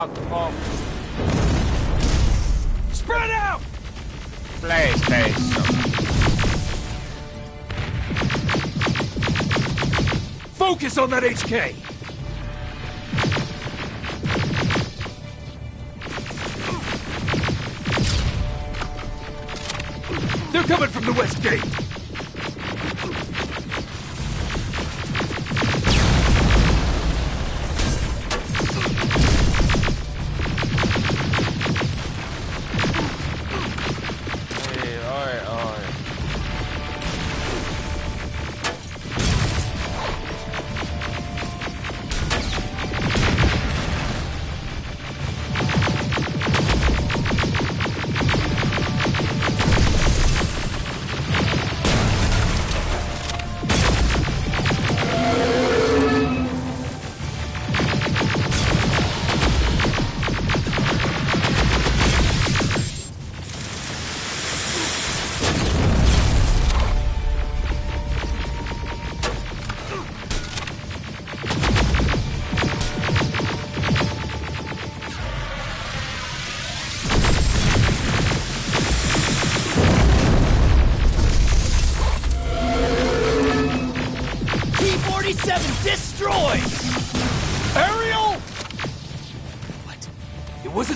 Fuck. Spread out! PlayStation. Focus on that HK! They're coming from the west gate!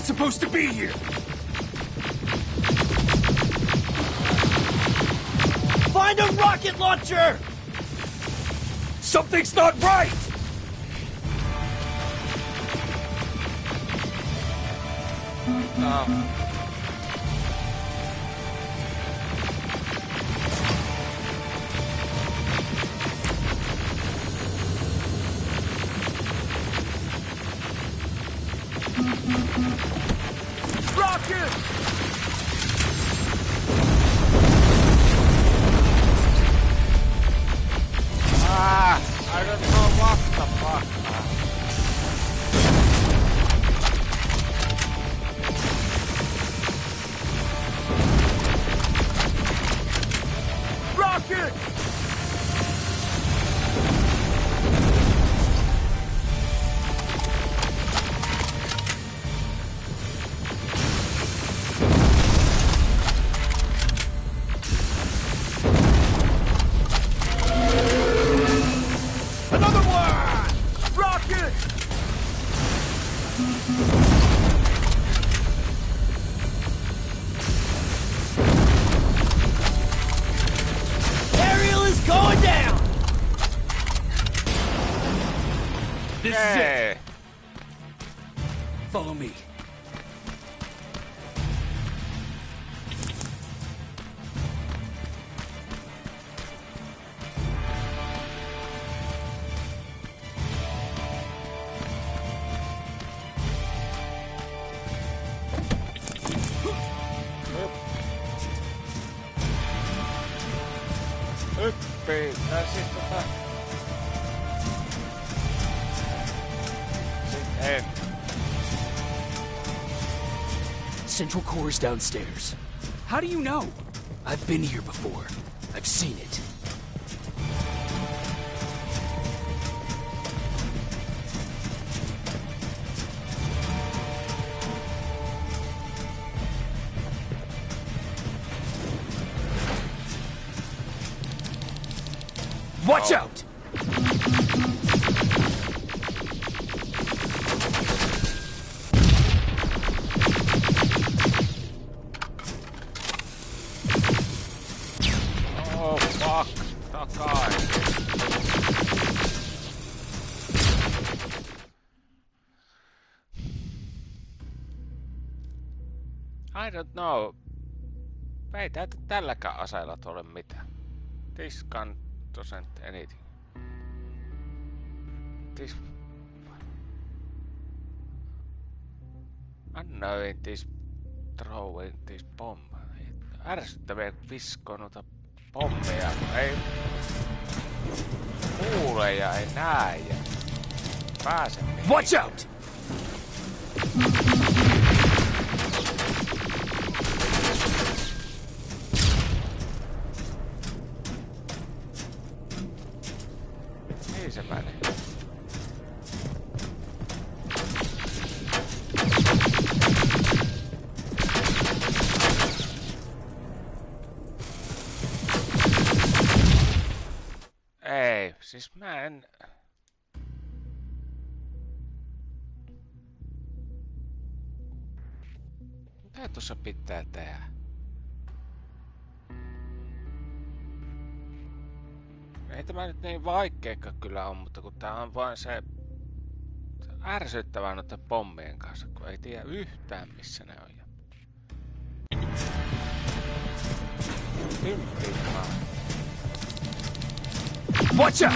Supposed to be here. Find a rocket launcher! Something's not right! I don't know what the fuck. Rocket! Follow me. Central core is downstairs. How do you know? I've been here before. I've seen it. Watch out! Oh fuck, takai. I don't know. Ei tälläkään aseella ole mitään. This gun doesn't anything. This unknowing this throwing this bomb. Ärsyttäviä viskoo noita pommeja, ei kuule ja ei näe ja pääse mihinkään. Watch out! Niin se menee. Siis mä en... Mitä tuossa pitää tehdä? Ei tämä nyt niin vaikeekka kyllä on, mutta kun tää on vain se ärsyttävää noiden pommien kanssa, kun ei tiedä yhtään missä ne on. Ympimaa. Watch out!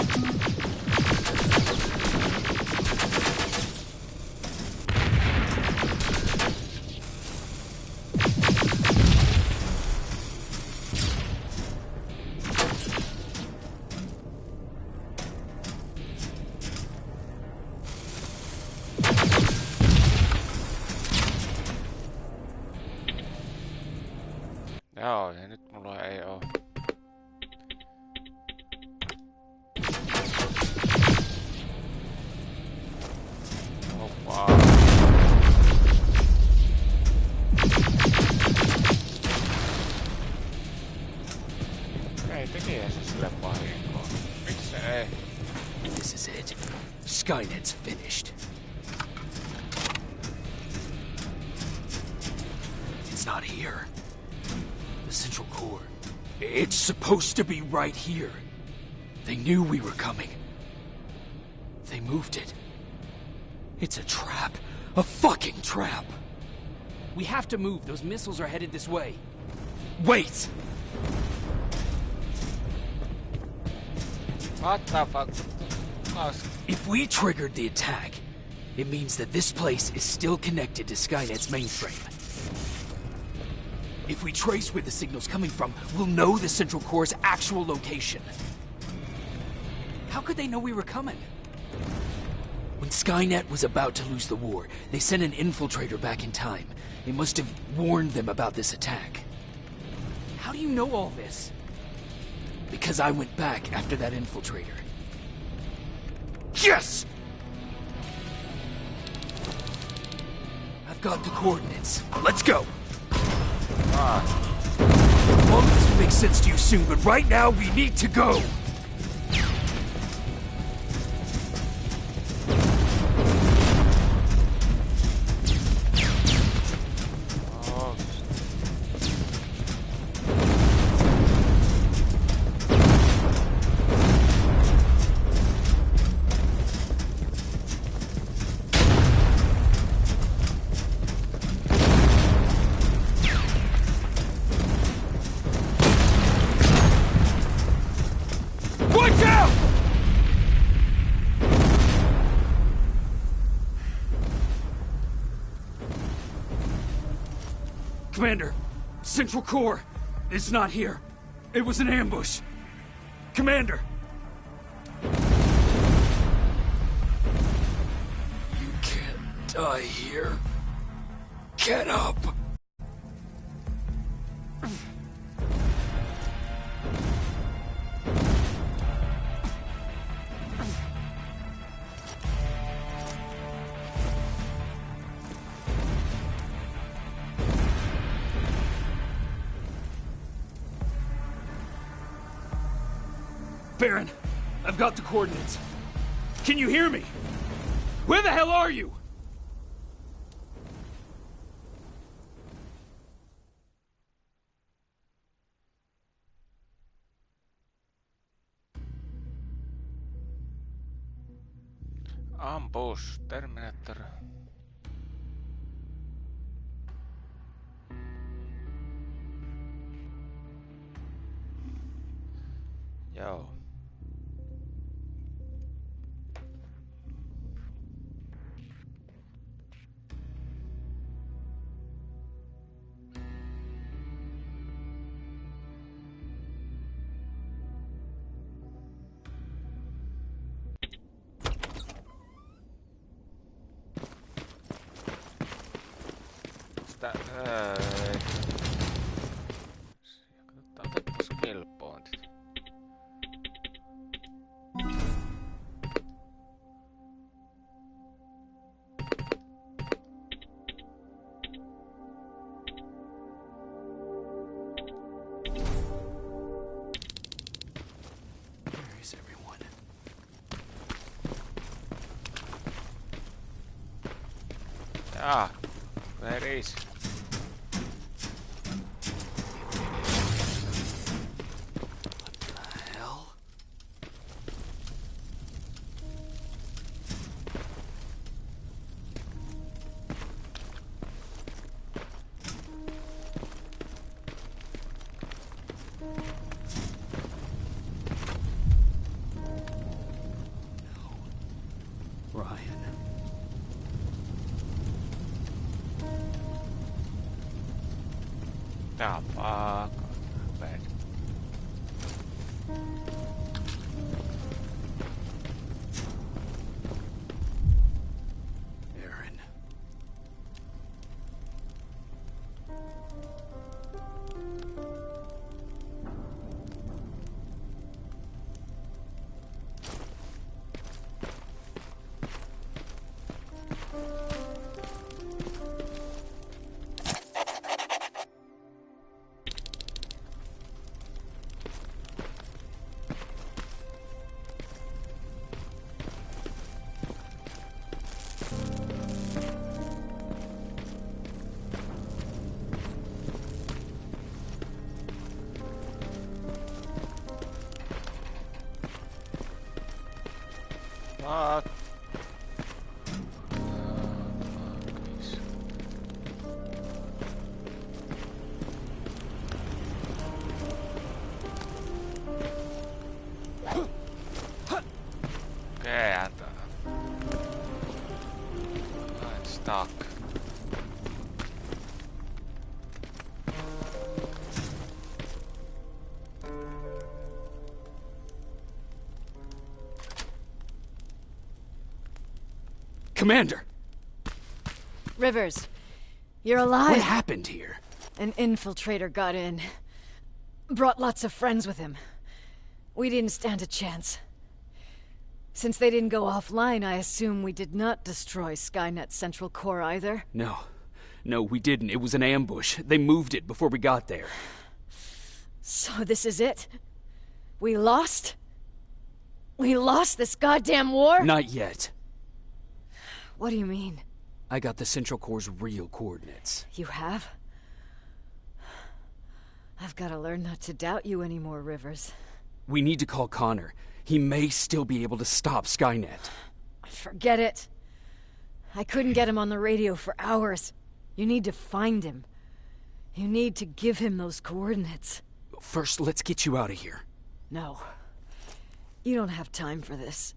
Joo, ja nyt mulla ei oo. Oh, wow. Ei tekee se sille vahinkoa. Miksi se ei? This is it. Skynet's finished. It's not here. The central core. It's supposed to be right here. They knew we were coming. They moved it. It's a trap. A fucking trap. We have to move. Those missiles are headed this way. Wait! What the fuck? If we triggered the attack, it means that this place is still connected to Skynet's mainframe. If we trace where the signal's coming from, we'll know the Central Core's actual location. How could they know we were coming? When Skynet was about to lose the war, they sent an infiltrator back in time. They must have warned them about this attack. How do you know all this? Because I went back after that infiltrator. Yes! I've got the coordinates. Let's go! All of this will make sense to you soon, but right now we need to go! Commander, Central Core is not here. It was an ambush. Commander! You can't die here. Get up! Baron, I've got the coordinates. Can you hear me? Where the hell are you? Ambush, Terminator. Joo. Sitä... Katsotaan skill pointit. Where is everyone? Ah, where is? The hell? Ryan. The fuck? Bad. Aaron. What? Okay, and I'm stuck. Commander! Rivers, you're alive. What happened here? An infiltrator got in. Brought lots of friends with him. We didn't stand a chance. Since they didn't go offline, I assume we did not destroy Skynet's central core either. No. No, we didn't. It was an ambush. They moved it before we got there. So this is it? We lost? We lost this goddamn war? Not yet. What do you mean? I got the Central Core's real coordinates. You have? I've got to learn not to doubt you anymore, Rivers. We need to call Connor. He may still be able to stop Skynet. Forget it. I couldn't get him on the radio for hours. You need to find him. You need to give him those coordinates. First, let's get you out of here. No. You don't have time for this.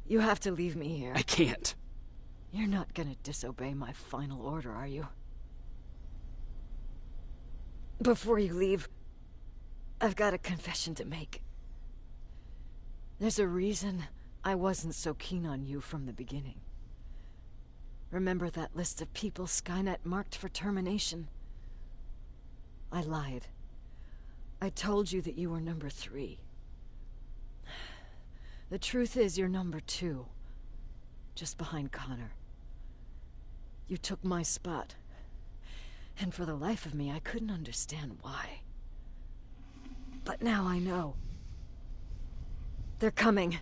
You have to leave me here. I can't. You're not gonna disobey my final order, are you? Before you leave, I've got a confession to make. There's a reason I wasn't so keen on you from the beginning. Remember that list of people Skynet marked for termination? I lied. I told you that you were number 3. The truth is you're number 2. Just behind Connor. You took my spot. And for the life of me, I couldn't understand why. But now I know. They're coming.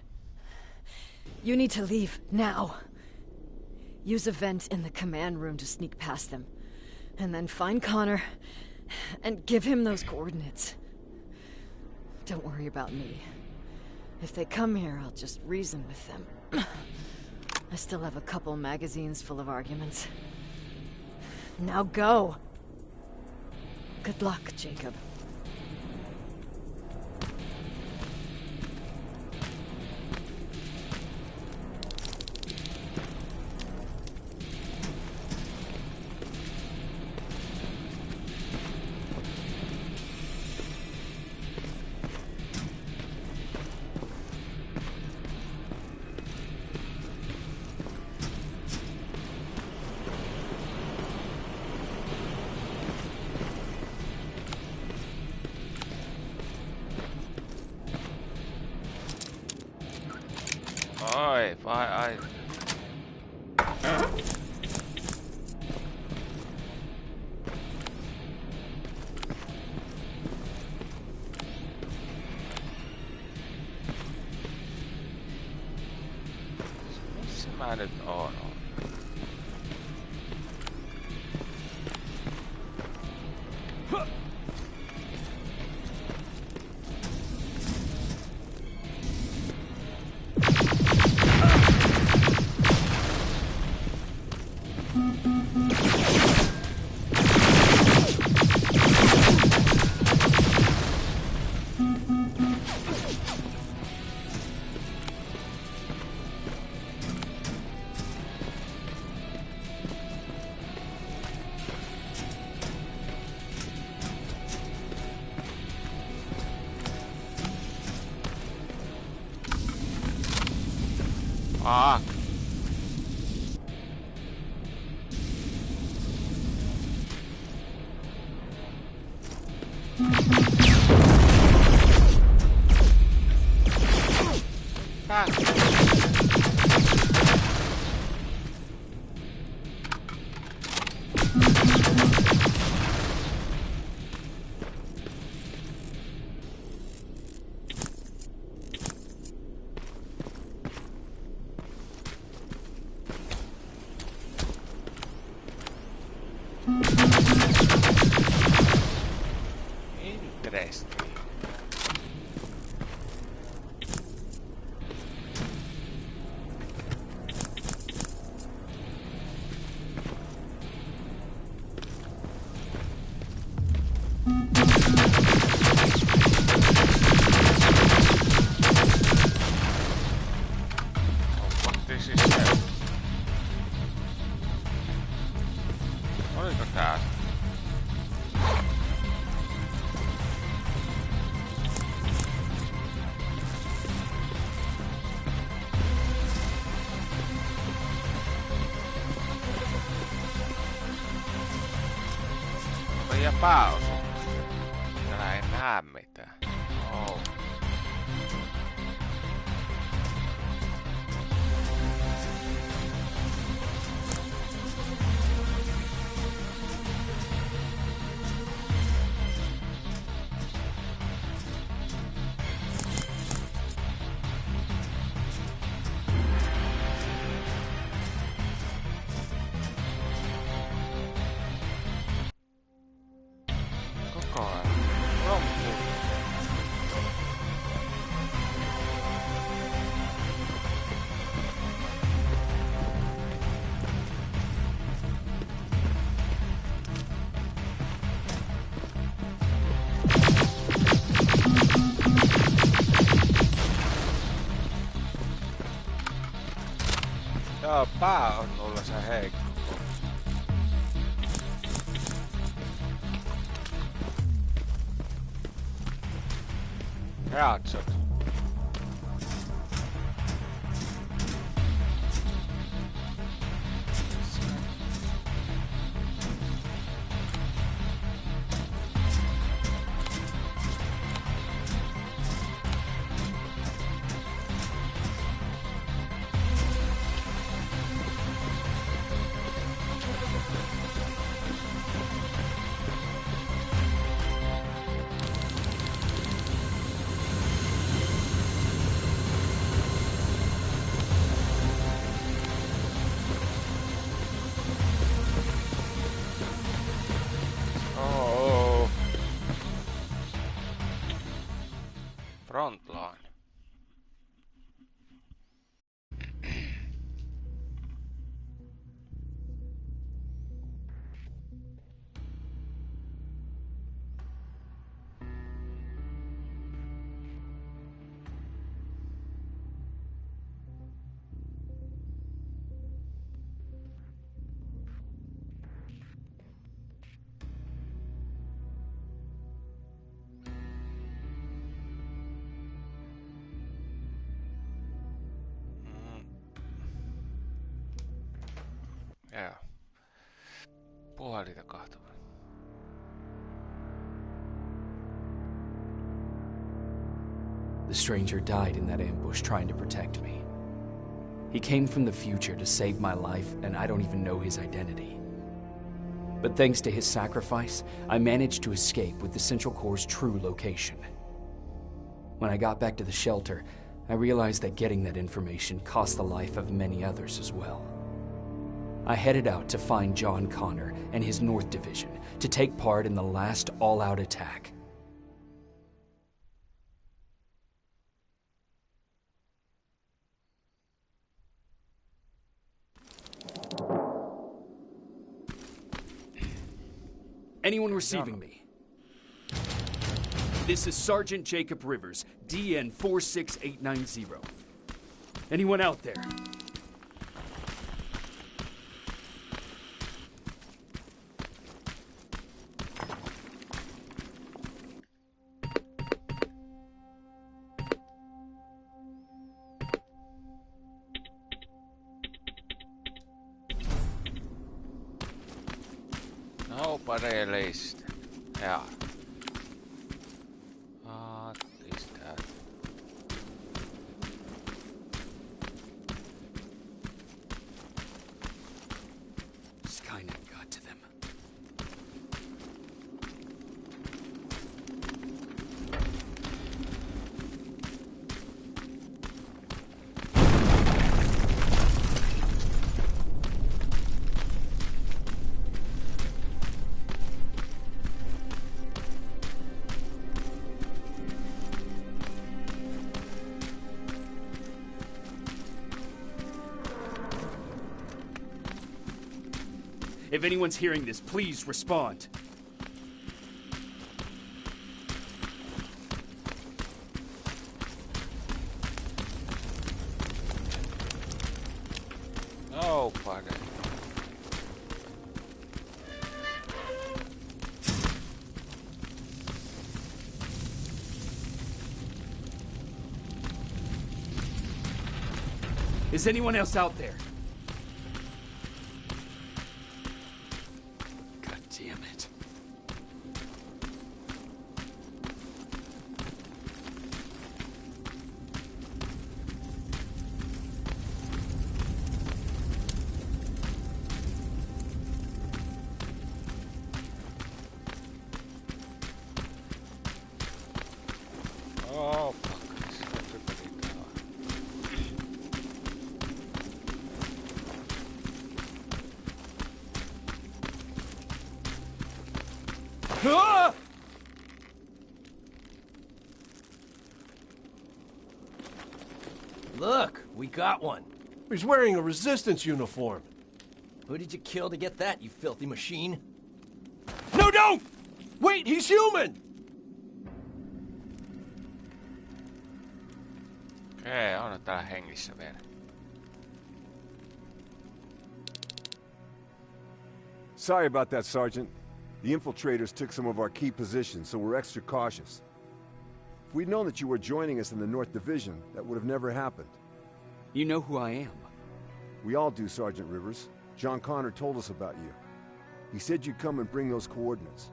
You need to leave, now. Use a vent in the command room to sneak past them. And then find Connor, and give him those coordinates. Don't worry about me. If they come here, I'll just reason with them. I still have a couple magazines full of arguments. Now go! Good luck, Jacob. Oi, why missä mä nyt oon? Ah. Interesting. Oh, what this is here? Oliko tää? Ja pääosu. Täällä ei näe mitään. Oh. Koko ajan. Rompu. Joo, pää on mulla se heikko. Headshot. Oh. Frontline. Joo. Puhelinta kahtomaan. The stranger died in that ambush trying to protect me. He came from the future to save my life, and I don't even know his identity. But thanks to his sacrifice, I managed to escape with the Central Core's true location. When I got back to the shelter, I realized that getting that information cost the life of many others as well. I headed out to find John Connor and his North Division to take part in the last all-out attack. Anyone receiving me? This is Sergeant Jacob Rivers, DN 46890. Anyone out there? Nobody released. Yeah. What is that? Skynet got to them. If anyone's hearing this, please respond. Nobody. Is anyone else out there? God damn it. Oh, fuck. Is everybody down? Ah! Look, we got one. He's wearing a resistance uniform. Who did you kill to get that, you filthy machine? No, don't! Wait, he's human! Okei, on täällä hengissä vielä. Sorry about that, Sergeant. The infiltrators took some of our key positions, so we're extra cautious. If we'd known that you were joining us in the North Division, that would have never happened. You know who I am. We all do, Sergeant Rivers. John Connor told us about you. He said you'd come and bring those coordinates.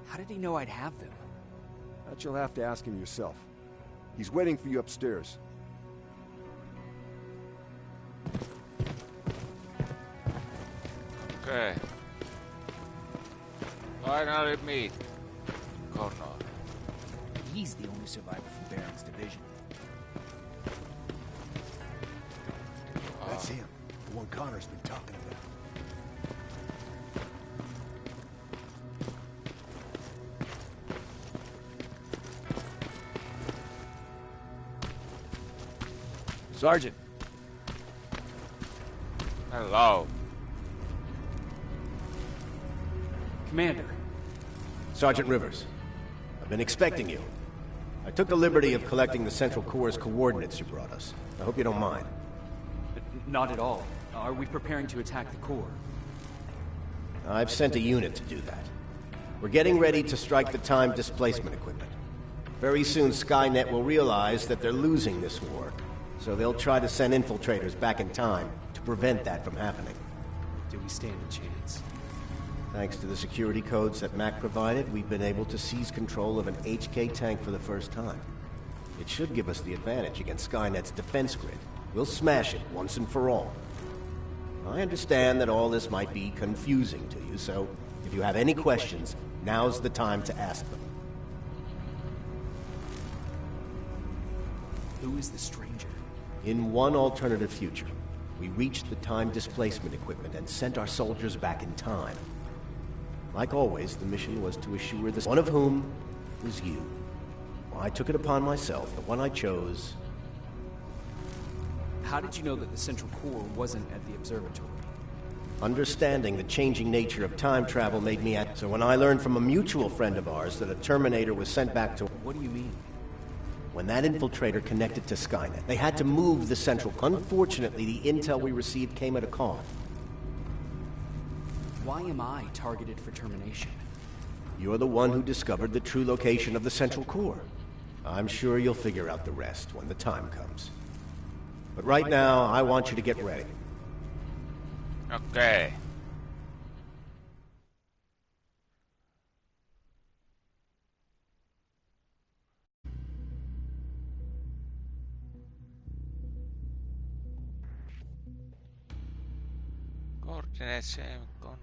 How did he know I'd have them? That you'll have to ask him yourself. He's waiting for you upstairs. Okei. Finally meet Connor. He's the only survivor from Baron's division. That's him. The one Connor's been talking about. Sergeant. Hello. Commander. Sergeant Rivers. I've been expecting you. I took the liberty of collecting the Central Corps' coordinates you brought us. I hope you don't mind. Not at all. Are we preparing to attack the core? I've sent a unit to do that. We're getting ready to strike the time displacement equipment. Very soon Skynet will realize that they're losing this war, so they'll try to send infiltrators back in time to prevent that from happening. Do we stand a chance? Thanks to the security codes that Mac provided, we've been able to seize control of an HK tank for the first time. It should give us the advantage against Skynet's defense grid. We'll smash it once and for all. I understand that all this might be confusing to you, so if you have any questions, now's the time to ask them. Who is the stranger? In one alternative future, we reached the time displacement equipment and sent our soldiers back in time. Like always, the mission was to assure this, one of whom was you. I took it upon myself, the one I chose. How did you know that the Central Core wasn't at the observatory? Understanding the changing nature of time travel made me So when I learned from a mutual friend of ours that a Terminator was sent back to... What do you mean? When that infiltrator connected to Skynet, they had to move the central... Unfortunately, the intel we received came at a cost. Why am I targeted for termination? You're the one who discovered the true location of the central core. I'm sure you'll figure out the rest when the time comes. But right now, I want you to get ready. Okay. Coordinate same Connor.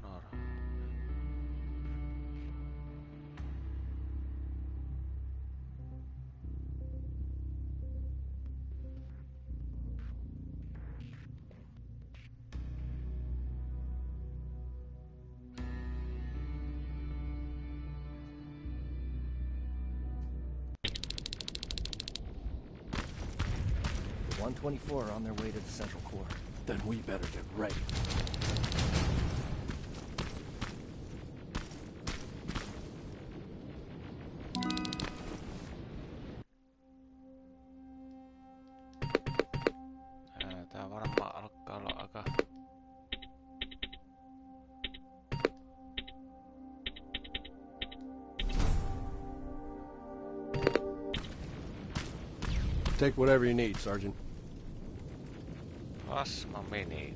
The 124 are on their way to the central core. Then we better get ready. Tää varmaan alkaa olla aika... Take whatever you need, Sergeant. Plasma mini.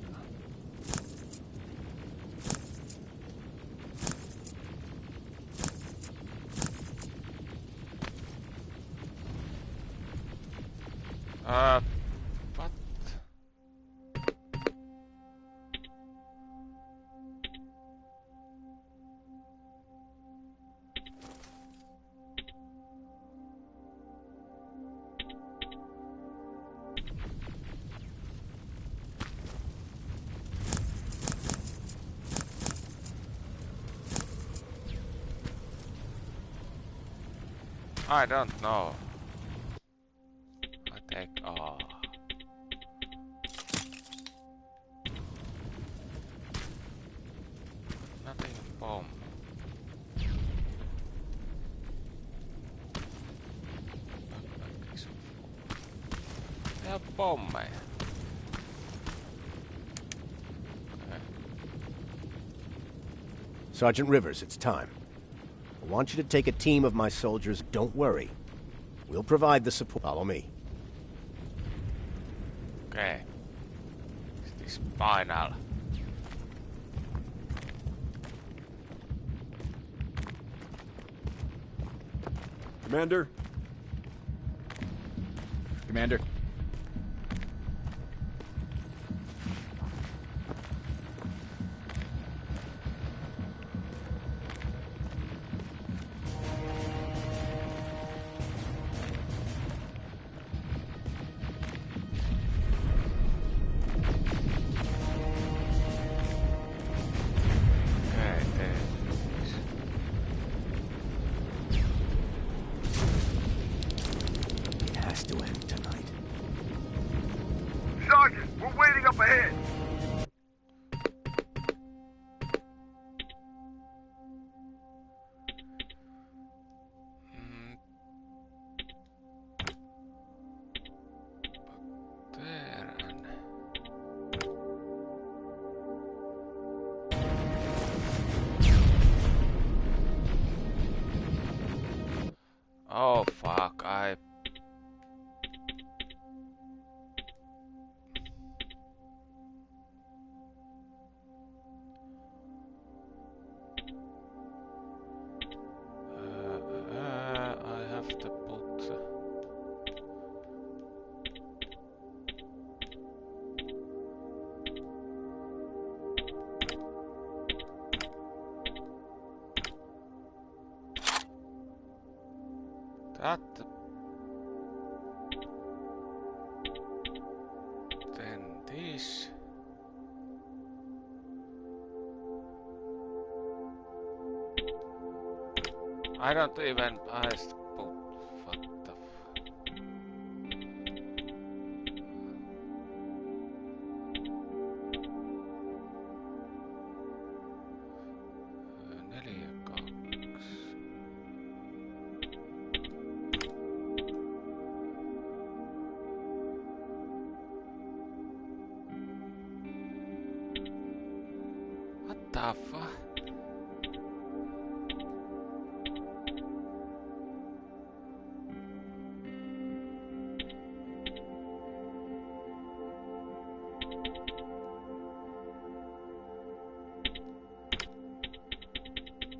What? I don't know. I take nothing bomb. They have bomb. Okay. Sergeant Rivers, it's time. I want you to take a team of my soldiers. Don't worry. We'll provide the support. Follow me. Okay. This final. Commander? Commander. It has to end tonight. Sergeant, we're waiting up ahead. Oh fuck, I have to put that, then this. I don't even. I just put. What the f. the fuck?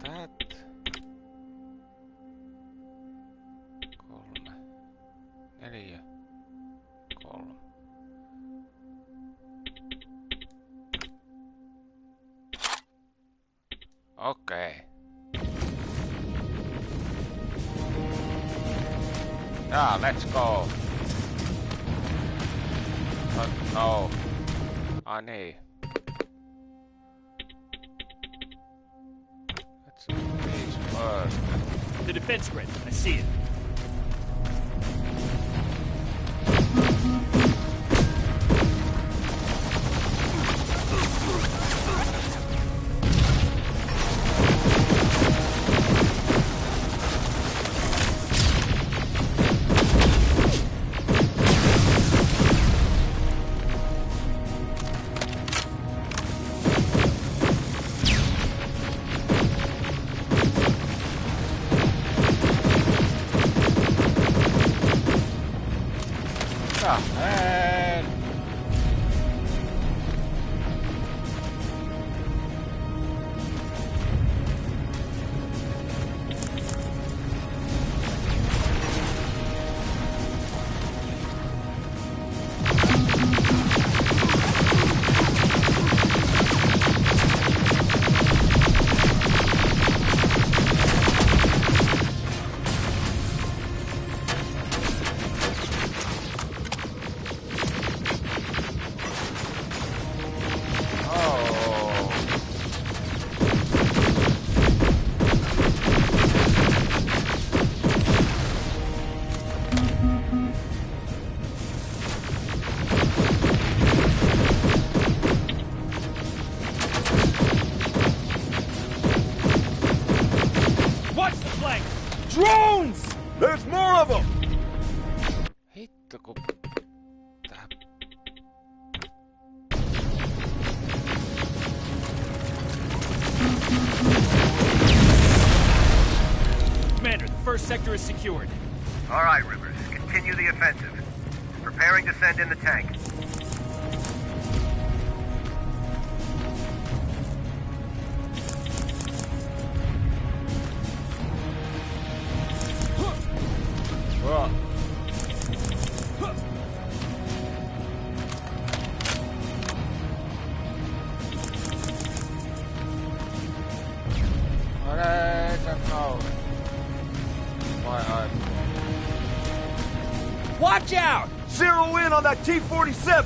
That. 3, 4, 3. Okei. Yeah, let's go. No. Ah, niin. Let's these first. The defense grid. I see it. Drones! There's more of them! Hitto kun... Tää... Commander, the first sector is secured. All right, Rivers. Continue the offensive. Preparing to send in the tank. Well. Watch out! Zero in on that T-47!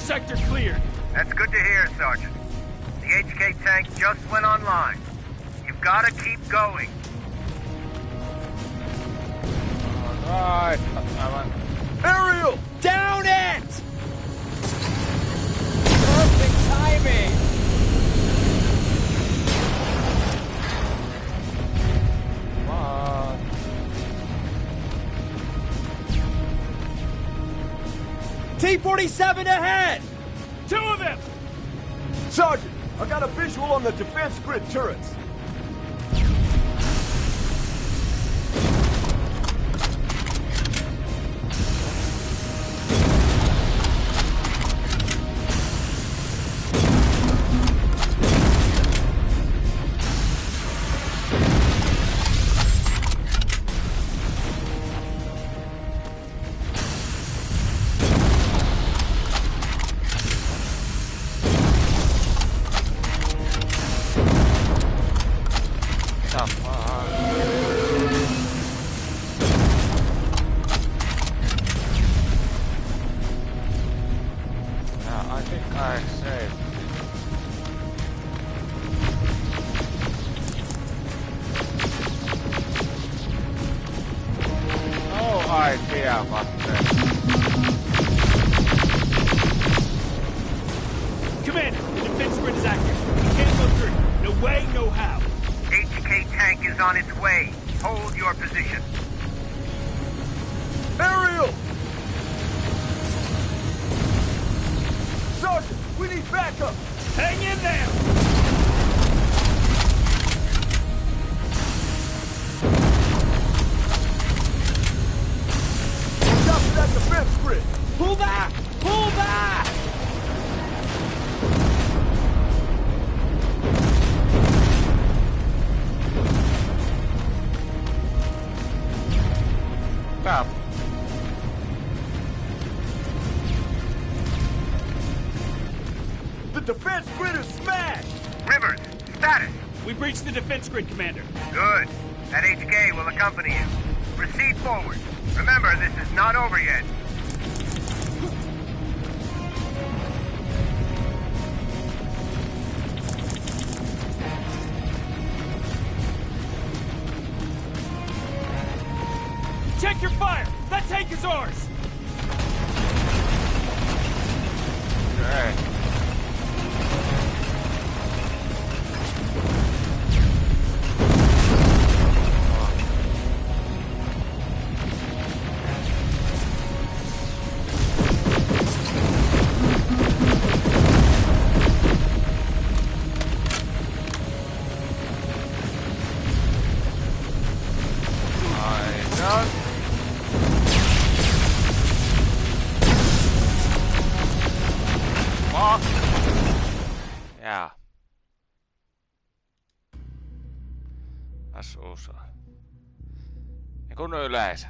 sector cleared. That's good to hear, Sergeant. The HK tank just went online. You've got to keep going. Alright, aivan Ariel! Down it! Perfect timing! vaan. T-47 ahead! 2 of them! Sergeant, I got a visual on the defense grid turrets. Yeah, I think I saved. No idea what Commander, the defense grid is active. We can't go through. No way, no how. HK tank is on its way. Hold your position. Ariel! Sergeant, we need backup! Hang in there! Watch out for that defense grid! Pull back! Pull back! Stop. The defense grid is smashed! Rivers, status. We breached the defense grid, Commander. Good. That HK will accompany you. Proceed forward. Remember, this is not over yet. Check your fire! That tank is ours! Okay. Jaa. As usual. Niin kuin yleensä.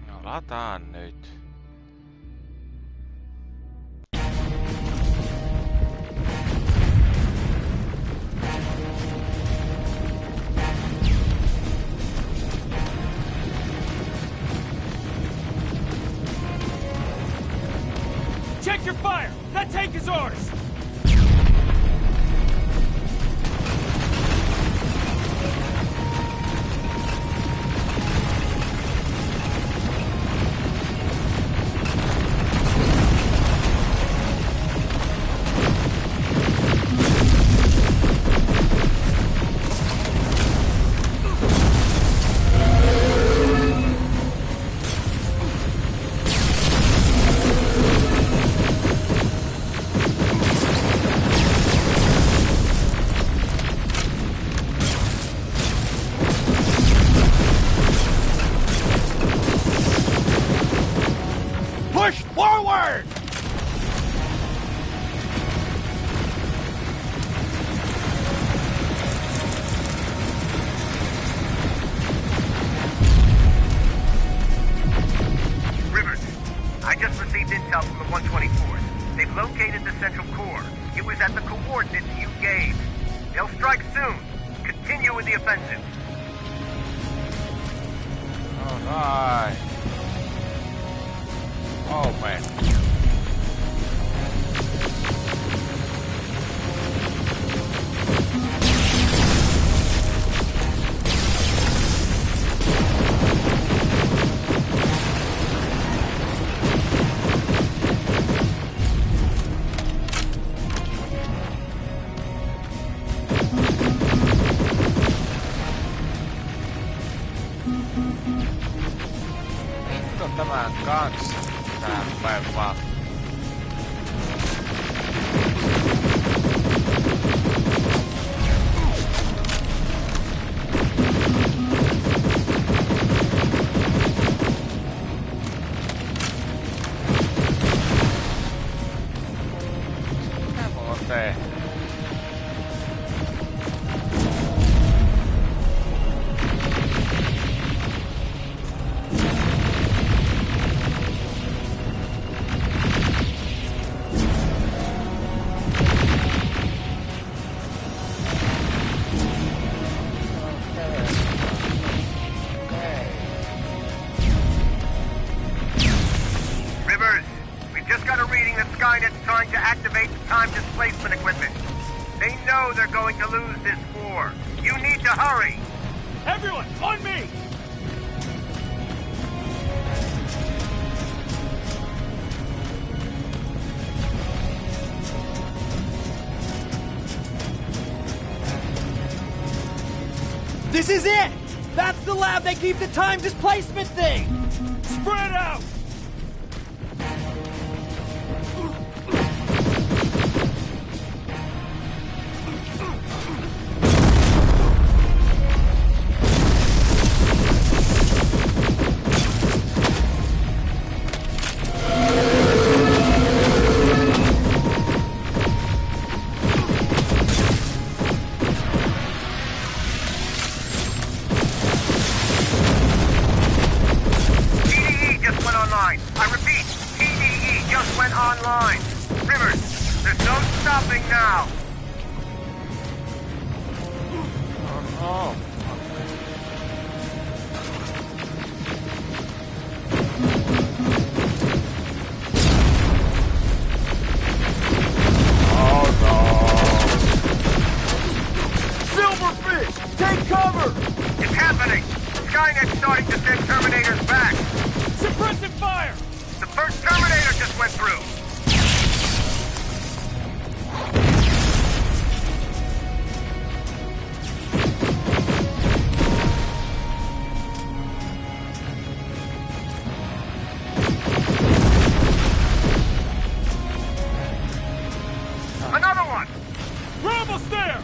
No lataan nyt. Check your fire! That tank is ours! is at the coordinates you gave. They'll strike soon. Continue with the offensive. Alright. Oh man. Vittu tämän kanssa. Tää rupeaa vaan. Mitä mä oon tehnyt? Rivers, we've just got a reading that Skynet's trying to activate the time displacement equipment. They know they're going to lose this war. You need to hurry. Everyone, on me! This is it! That's the lab they keep the time displacement thing! Spread out! TDE just went online. I repeat, TDE just went online. Rivers, there's no stopping now. Oh. Oh no. Silverfish! Take cover! It's happening. Skynet's starting to send Terminators back. Suppressive fire! The first Terminator just went through. Another one. We're almost there!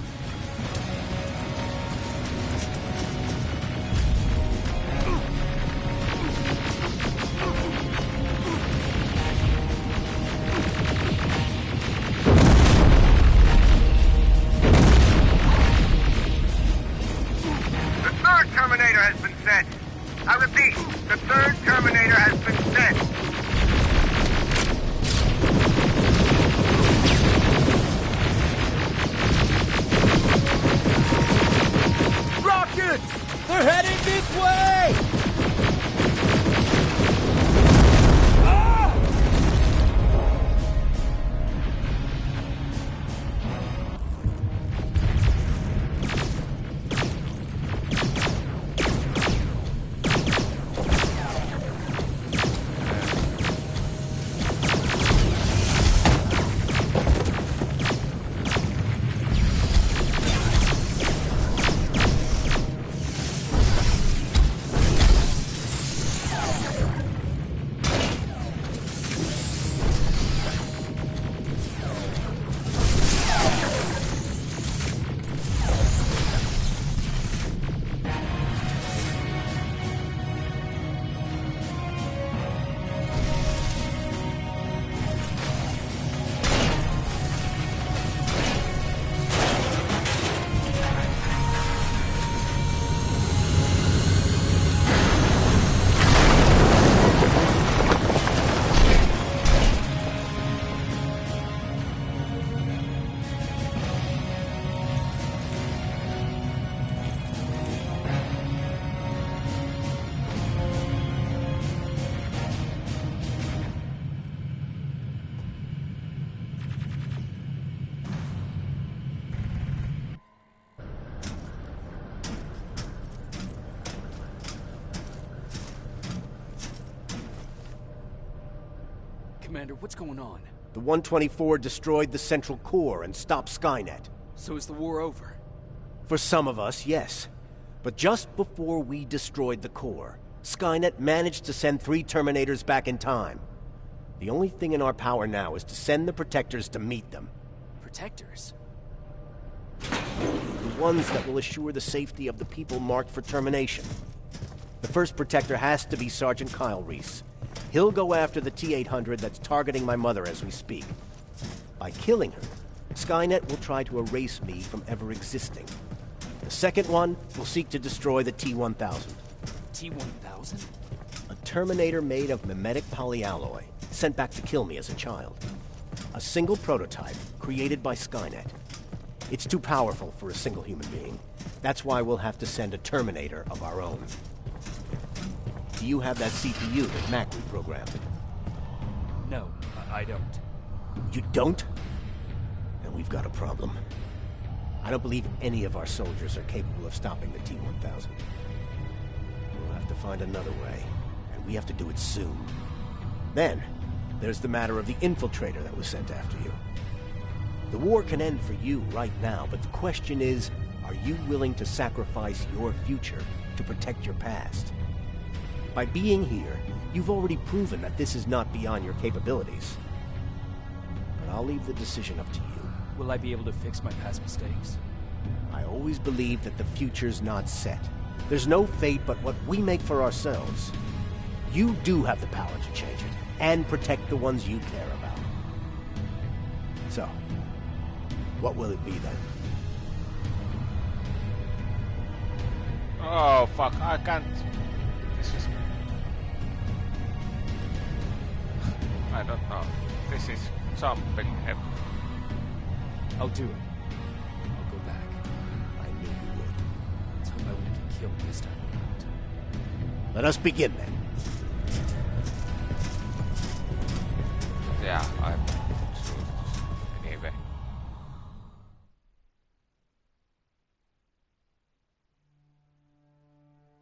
The third Terminator has been sent. I repeat, the third Terminator has been sent. Commander, what's going on? The 124 destroyed the central core and stopped Skynet. So is the war over? For some of us, yes. But just before we destroyed the core, Skynet managed to send 3 Terminators back in time. The only thing in our power now is to send the Protectors to meet them. Protectors? The ones that will assure the safety of the people marked for termination. The first Protector has to be Sergeant Kyle Reese. He'll go after the T-800 that's targeting my mother as we speak. By killing her, Skynet will try to erase me from ever existing. The second one will seek to destroy the T-1000. T-1000? A Terminator made of mimetic polyalloy, sent back to kill me as a child. A single prototype created by Skynet. It's too powerful for a single human being. That's why we'll have to send a Terminator of our own. Do you have that CPU that Mac reprogrammed? No, I don't. You don't? Then we've got a problem. I don't believe any of our soldiers are capable of stopping the T-1000. We'll have to find another way, and we have to do it soon. Then, there's the matter of the infiltrator that was sent after you. The war can end for you right now, but the question is, are you willing to sacrifice your future to protect your past? By being here, you've already proven that this is not beyond your capabilities. But I'll leave the decision up to you. Will I be able to fix my past mistakes? I always believe that the future's not set. There's no fate but what we make for ourselves. You do have the power to change it, and protect the ones you care about. So, what will it be then? Oh fuck, I can't. This is. I don't know. This is something heavy. I'll do it. I'll go back. I knew you would. Let's hope I won't get killed this time around. Let us begin then. Yeah, I shoot this anyway.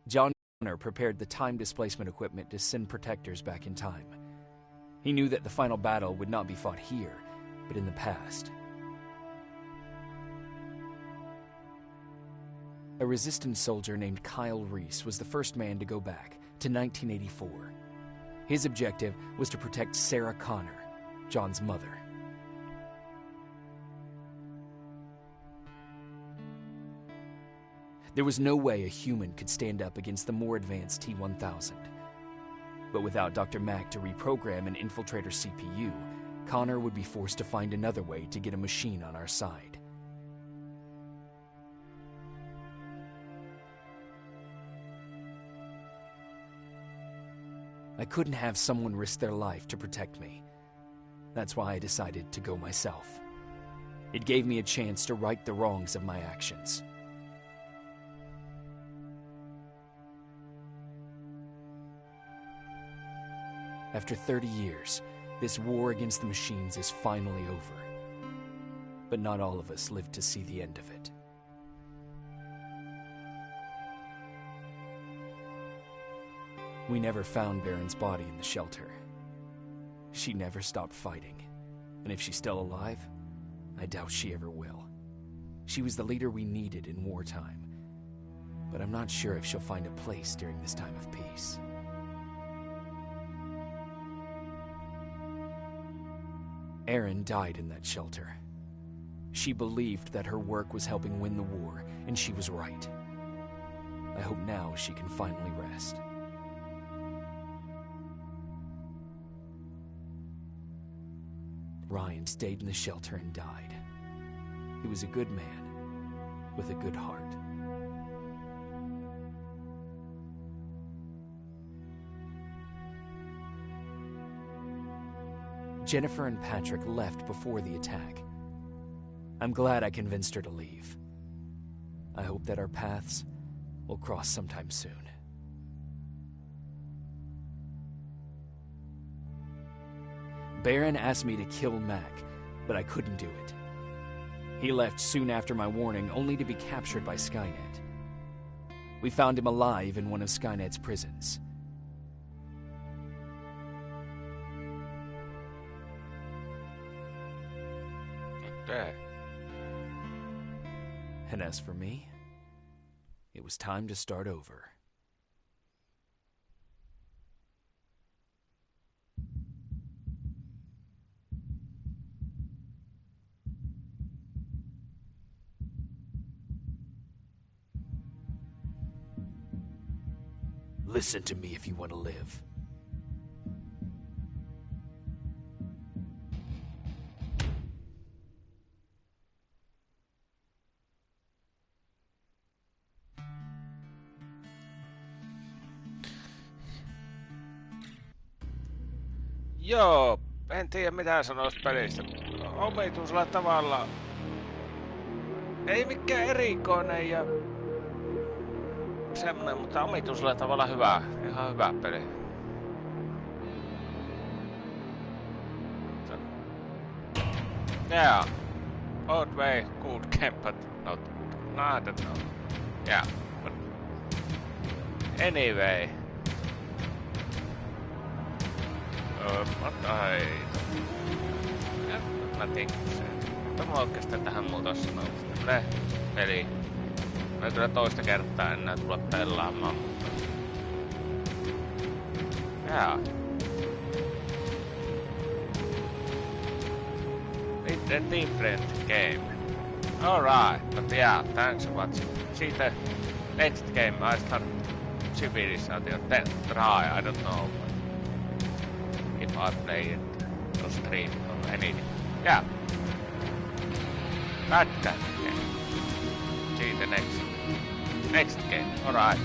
John Connor prepared the time displacement equipment to send Protectors back in time. He knew that the final battle would not be fought here, but in the past. A resistance soldier named Kyle Reese was the first man to go back to 1984. His objective was to protect Sarah Connor, John's mother. There was no way a human could stand up against the more advanced T-1000. But without Dr. Mack to reprogram an infiltrator CPU, Connor would be forced to find another way to get a machine on our side. I couldn't have someone risk their life to protect me. That's why I decided to go myself. It gave me a chance to right the wrongs of my actions. After 30 years, this war against the machines is finally over. But not all of us lived to see the end of it. We never found Baron's body in the shelter. She never stopped fighting, and if she's still alive, I doubt she ever will. She was the leader we needed in wartime, but I'm not sure if she'll find a place during this time of peace. Erin died in that shelter. She believed that her work was helping win the war, and she was right. I hope now she can finally rest. Ryan stayed in the shelter and died. He was a good man, with a good heart. Jennifer and Patrick left before the attack. I'm glad I convinced her to leave. I hope that our paths will cross sometime soon. Baron asked me to kill Mac, but I couldn't do it. He left soon after my warning, only to be captured by Skynet. We found him alive in one of Skynet's prisons. And as for me, it was time to start over. Listen to me if you want to live. Joo, en tiedä mitä sanois pelistä. Omituisella tavalla. Ei mikään erikoinen ja semmonen, mutta omituisella tavalla hyvä. Ihan hyvä peli. Yeah. Old way, good game, but not good. No, I don't know. Yeah, but anyway. What I have nothing to say. Mutta mulla oikeastaan tähän muuta sanoa. Tämmönen peli. Mä kyllä toista kertaa enää tulla pelaamaan, mutta... Yeah. It's a different game. Alright, but yeah, thanks for watching. See the next game I start Civilization 10 try, I don't know. If I play it or stream or anything. Yeah. That kind of game. See the next game. Alright.